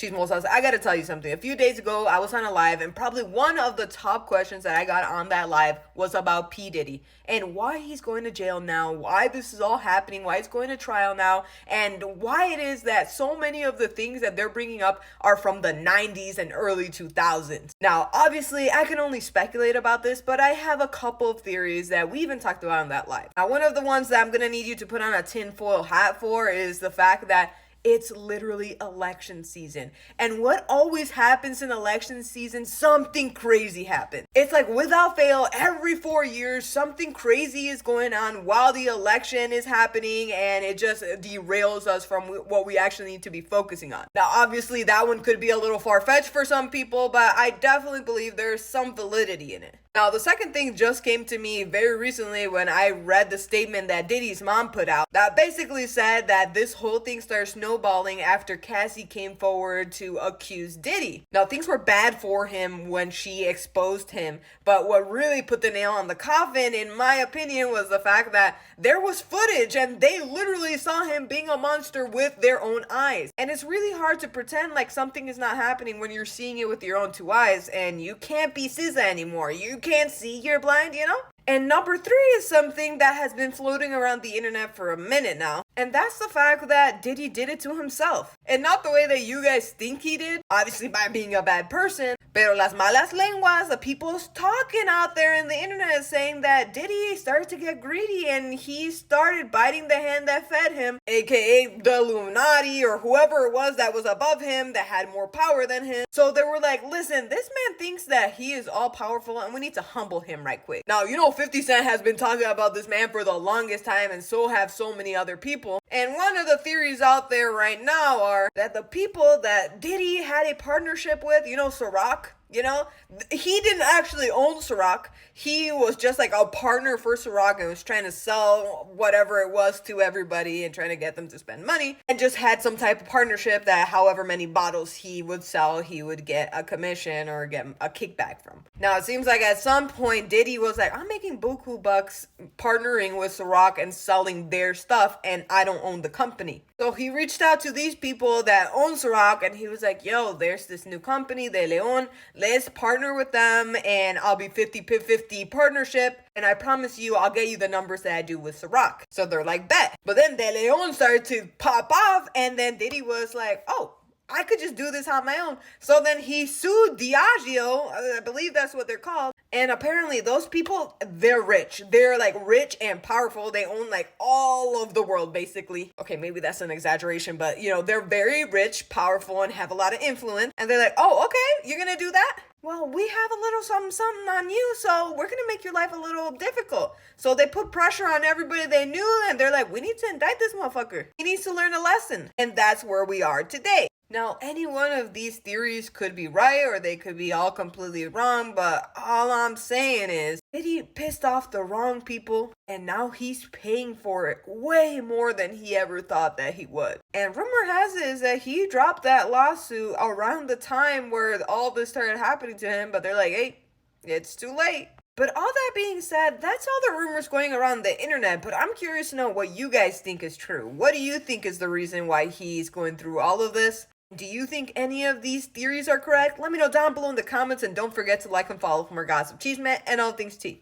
Chismosas, I gotta tell you something. A few days ago, I was on a live, and probably one of the top questions that I got on that live was about P. Diddy and why he's going to jail now, why this is all happening, why he's going to trial now, and why it is that so many of the things that they're bringing up are from the 90s and early 2000s. Now, obviously, I can only speculate about this, but I have a couple of theories that we even talked about on that live. Now, one of the ones that I'm gonna need you to put on a tinfoil hat for is the fact that it's literally election season. And what always happens in election season? Something crazy happens. It's like without fail, every 4 years, something crazy is going on while the election is happening, and it just derails us from what we actually need to be focusing on. Now, obviously, that one could be a little far-fetched for some people, but I definitely believe there's some validity in it. Now, the second thing just came to me very recently when I read the statement that Diddy's mom put out that basically said that this whole thing started snowballing after Cassie came forward to accuse Diddy. Now, things were bad for him when she exposed him, but what really put the nail on the coffin, in my opinion, was the fact that there was footage and they literally saw him being a monster with their own eyes. And it's really hard to pretend like something is not happening when you're seeing it with your own two eyes, and you can't be SZA anymore. You can't see, you're blind, you know? And number 3 is something that has been floating around the internet for a minute now. And that's the fact that Diddy did it to himself. And not the way that you guys think he did, obviously by being a bad person. Pero las malas lenguas, the people talking out there in the internet saying that Diddy started to get greedy and he started biting the hand that fed him, aka the Illuminati or whoever it was that was above him that had more power than him. So they were like, listen, this man thinks that he is all powerful and we need to humble him right quick. Now, you know 50 Cent has been talking about this man for the longest time, and so have so many other people. And one of the theories out there right now are that the people that Diddy had a partnership with, you know, Ciroc, you know, he didn't actually own Ciroc. He was just like a partner for Ciroc and was trying to sell whatever it was to everybody and trying to get them to spend money, and just had some type of partnership that however many bottles he would sell, he would get a commission or get a kickback from. Now, it seems like at some point, Diddy was like, I'm making buku bucks partnering with Ciroc and selling their stuff, and I don't own the company. So he reached out to these people that own Ciroc, and he was like, yo, there's this new company, De Leon. Let's partner with them, and I'll be 50-50 partnership, and I promise you I'll get you the numbers that I do with Ciroc. So they're like, bet. But then De Leon started to pop off, and then Diddy was like, oh, I could just do this on my own. So then he sued Diageo, I believe that's what they're called. And apparently those people, they're rich. They're like rich and powerful. They own like all of the world, basically. Okay, maybe that's an exaggeration, but you know, they're very rich, powerful, and have a lot of influence. And they're like, oh, okay, you're gonna do that? Well, we have a little something on you, so we're gonna make your life a little difficult. So they put pressure on everybody they knew, and they're like, we need to indict this motherfucker. He needs to learn a lesson. And that's where we are today. Now, any one of these theories could be right or they could be all completely wrong, but all I'm saying is Diddy pissed off the wrong people, and now he's paying for it way more than he ever thought that he would. And rumor has it is that he dropped that lawsuit around the time where all this started happening to him, but they're like, hey, it's too late. But all that being said, that's all the rumors going around the internet, but I'm curious to know what you guys think is true. What do you think is the reason why he's going through all of this? Do you think any of these theories are correct? Let me know down below in the comments, and don't forget to like and follow for more gossip, chisme, and all things tea.